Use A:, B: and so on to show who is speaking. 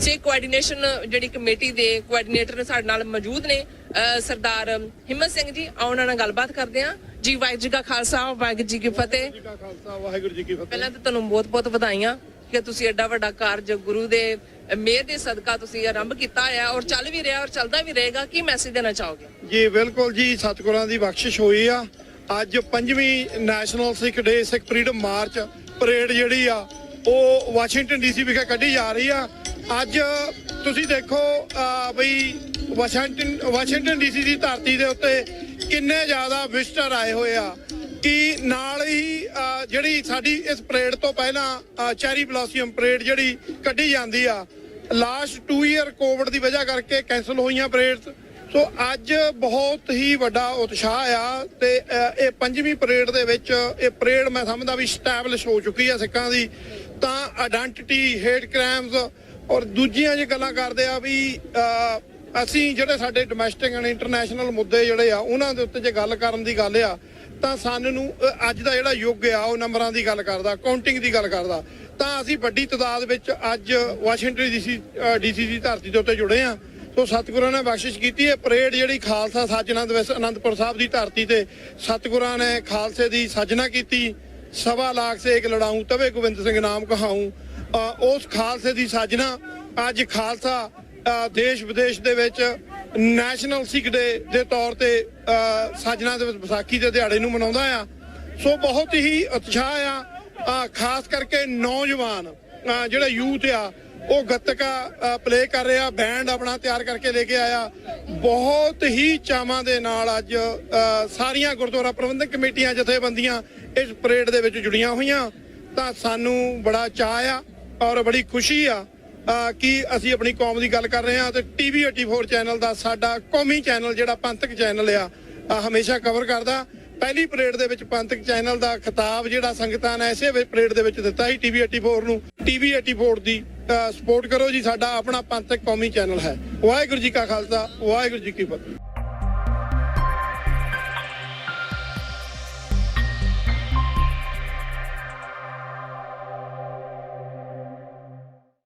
A: ਸੇ coordination ਜਿਹੜੀ committee ਦੇ coordinator ਸਾਡੇ ਨਾਲ ਮੌਜੂਦ ਨੇ ਸਰਦਾਰ ਹਿੰਮਤ ਸਿੰਘ ਜੀ। ਉਹਨਾਂ ਨਾਲ ਗੱਲਬਾਤ ਕਰਦੇ ਹਾਂ ਜੀ। ਵਾਹਿਗੁਰੂ ਜੀ ਕਾ ਖਾਲਸਾ ਵਾਹਿਗੁਰੂ ਜੀ ਕੀ ਫਤਿਹ।
B: ਵਾਹਿਗੁਰੂ ਜੀ ਕੀ ਫਤਿਹ।
A: ਪਹਿਲਾਂ ਤਾਂ ਤੁਹਾਨੂੰ ਬਹੁਤ ਬਹੁਤ ਵਧਾਈਆਂ ਕਿ ਤੁਸੀਂ ਐਡਾ ਵੱਡਾ ਕਾਰਜ ਗੁਰੂ ਦੇ ਮੇਰ ਦੇ ਸਦਕਾ ਤੁਸੀਂ ਆਰੰਭ ਕੀਤਾ ਹੈ ਔਰ ਚੱਲ ਵੀ ਰਿਹਾ ਔਰ ਚੱਲਦਾ ਵੀ ਰਹੇਗਾ। ਕੀ ਮੈਸੇਜ ਦੇਣਾ ਚਾਹੋਗੇ?
B: ਜੀ ਬਿਲਕੁਲ ਜੀ, ਸਤਿਗੁਰਾਂ ਦੀ ਬਖਸ਼ਿਸ਼ ਹੋਈ ਆ। ਅੱਜ 5ਵੀਂ ਨੈਸ਼ਨਲ ਸਿੱਖ ਡੇ ਸਿੱਖ ਫਰੀडम ਮਾਰਚ ਪਰੇਡ ਜਿਹੜੀ ਆ ਉਹ ਵਾਸ਼ਿੰਗਟਨ ਡੀਸੀ ਵਿਖੇ ਕੱਢੀ ਜਾ ਰਹੀ ਆ। ਅੱਜ ਤੁਸੀਂ ਦੇਖੋ ਬਈ ਵਾਸ਼ਿੰਗਟਨ ਡੀਸੀ ਦੀ ਧਰਤੀ ਦੇ ਉੱਤੇ ਕਿੰਨੇ ਜ਼ਿਆਦਾ ਵਿਜ਼ਟਰ ਆਏ ਹੋਏ ਆ ਕਿ ਨਾਲ ਹੀ ਜਿਹੜੀ ਸਾਡੀ ਇਸ ਪਰੇਡ ਤੋਂ ਪਹਿਲਾਂ ਚੈਰੀ ਬਲੌਸਮ ਪਰੇਡ ਜਿਹੜੀ ਕੱਢੀ ਜਾਂਦੀ ਆ, ਲਾਸਟ 2 ਈਅਰ ਕੋਵਿਡ ਦੀ ਵਜ੍ਹਾ ਕਰਕੇ ਕੈਂਸਲ ਹੋਈਆਂ ਪਰੇਡਸ। ਸੋ ਅੱਜ ਬਹੁਤ ਹੀ ਵੱਡਾ ਉਤਸ਼ਾਹ ਆ ਤੇ ਇਹ 5ਵੀਂ ਪਰੇਡ ਦੇ ਵਿੱਚ ਇਹ ਪਰੇਡ ਮੈਂ ਸਮਝਦਾ ਵੀ ਸਟੈਬਲਿਸ਼ ਹੋ ਚੁੱਕੀ ਆ ਸਿੱਖਾਂ ਦੀ। ਤਾਂ ਆਇਡੈਂਟੀਟੀ, ਹੇਟ ਕ੍ਰਾਈਮਸ ਔਰ ਦੂਜੀਆਂ ਜੇ ਗੱਲਾਂ ਕਰਦੇ ਆ ਵੀ ਅਸੀਂ ਜਿਹੜੇ ਸਾਡੇ ਡੋਮੈਸਟਿਕ ਐਂਡ ਇੰਟਰਨੈਸ਼ਨਲ ਮੁੱਦੇ ਜਿਹੜੇ ਆ ਉਹਨਾਂ ਦੇ ਉੱਤੇ ਜੇ ਗੱਲ ਕਰਨ ਦੀ ਗੱਲ ਆ ਤਾਂ ਸਾਨੂੰ ਅੱਜ ਦਾ ਜਿਹੜਾ ਯੁੱਗ ਆ ਉਹ ਨੰਬਰਾਂ ਦੀ ਗੱਲ ਕਰਦਾ, ਕਾਊਂਟਿੰਗ ਦੀ ਗੱਲ ਕਰਦਾ। ਤਾਂ ਅਸੀਂ ਵੱਡੀ ਤਾਦਾਦ ਵਿੱਚ ਅੱਜ ਵਾਸ਼ਿੰਗਟਨ ਡੀਸੀ ਦੀ ਧਰਤੀ ਦੇ ਉੱਤੇ ਜੁੜੇ ਆ। ਸੋ ਸਤਿਗੁਰਾਂ ਨੇ ਬਖਸ਼ਿਸ਼ ਕੀਤੀ ਹੈ। ਪਰੇਡ ਜਿਹੜੀ ਖਾਲਸਾ ਸਾਜਨਾ ਦਿਵਸ ਅਨੰਦਪੁਰ ਸਾਹਿਬ ਦੀ ਧਰਤੀ ਤੇ ਸਤਿਗੁਰਾਂ ਨੇ ਖਾਲਸੇ ਦੀ ਸਾਜਨਾ ਕੀਤੀ। 1.25 ਲੱਖ ਸੇ ਇੱਕ ਲੜਾਊਂ ਤਵੇ ਗੋਬਿੰਦ ਸਿੰਘ ਨਾਮ ਕਹਾਊਂ। ਉਸ ਖਾਲਸੇ ਦੀ ਸਾਜਨਾ ਅੱਜ ਖਾਲਸਾ ਦੇਸ਼ ਵਿਦੇਸ਼ ਦੇ ਵਿੱਚ ਨੈਸ਼ਨਲ ਸਿੱਖ ਡੇ ਦੇ ਤੌਰ ਤੇ ਸਾਜਨਾ ਦਿਵਸ ਵਿਸਾਖੀ ਦੇ ਦਿਹਾੜੇ ਨੂੰ ਮਨਾਉਂਦਾ ਆ। ਸੋ ਬਹੁਤ ਹੀ ਉਤਸ਼ਾਹ ਆ। ਖਾਸ ਕਰਕੇ ਨੌਜਵਾਨ ਜਿਹੜਾ ਯੂਥ ਆ ਉਹ ਗੱਤਕਾ ਪਲੇ ਕਰ ਰਿਹਾ, ਬੈਂਡ ਆਪਣਾ ਤਿਆਰ ਕਰਕੇ ਲੈ ਕੇ ਆਇਆ। ਬਹੁਤ ਹੀ ਚਾਵਾਂ ਦੇ ਨਾਲ ਅੱਜ ਸਾਰੀਆਂ ਗੁਰਦੁਆਰਾ ਪ੍ਰਬੰਧਕ ਕਮੇਟੀਆਂ, ਜਥੇਬੰਦੀਆਂ ਇਸ ਪਰੇਡ ਦੇ ਵਿੱਚ ਜੁੜੀਆਂ ਹੋਈਆਂ। ਤਾਂ ਸਾਨੂੰ ਬੜਾ ਚਾਅ ਆ ਔਰ ਬੜੀ ਖੁਸ਼ੀ ਆ ਕਿ ਅਸੀਂ ਆਪਣੀ ਕੌਮ ਦੀ ਗੱਲ ਕਰ ਰਹੇ ਹਾਂ। ਤੇ TV 84 ਚੈਨਲ ਦਾ ਸਾਡਾ ਕੌਮੀ ਚੈਨਲ ਜਿਹੜਾ ਪੰਥਕ ਚੈਨਲ ਆ ਹਮੇਸ਼ਾ ਕਵਰ ਕਰਦਾ। ਪਹਿਲੀ ਪਰੇਡ ਦੇ ਵਿੱਚ ਪੰਥਕ ਚੈਨਲ ਦਾ ਖਿਤਾਬ ਜਿਹੜਾ ਸੰਗਤਾਂ ਨੇ ਇਸੇ ਪਰੇਡ ਦੇ ਵਿੱਚ ਦਿੱਤਾ ਸੀ TV 84 ਨੂੰ। TV 84 ਦੀ ਸਪੋਰਟ ਕਰੋ ਜੀ, ਸਾਡਾ ਆਪਣਾ ਪੰਥਕ ਕੌਮੀ ਚੈਨਲ ਹੈ। ਵਾਹਿਗੁਰੂ ਜੀ ਕਾ ਖਾਲਸਾ, ਵਾਹਿਗੁਰੂ ਜੀ ਕੀ ਫਤਿਹ।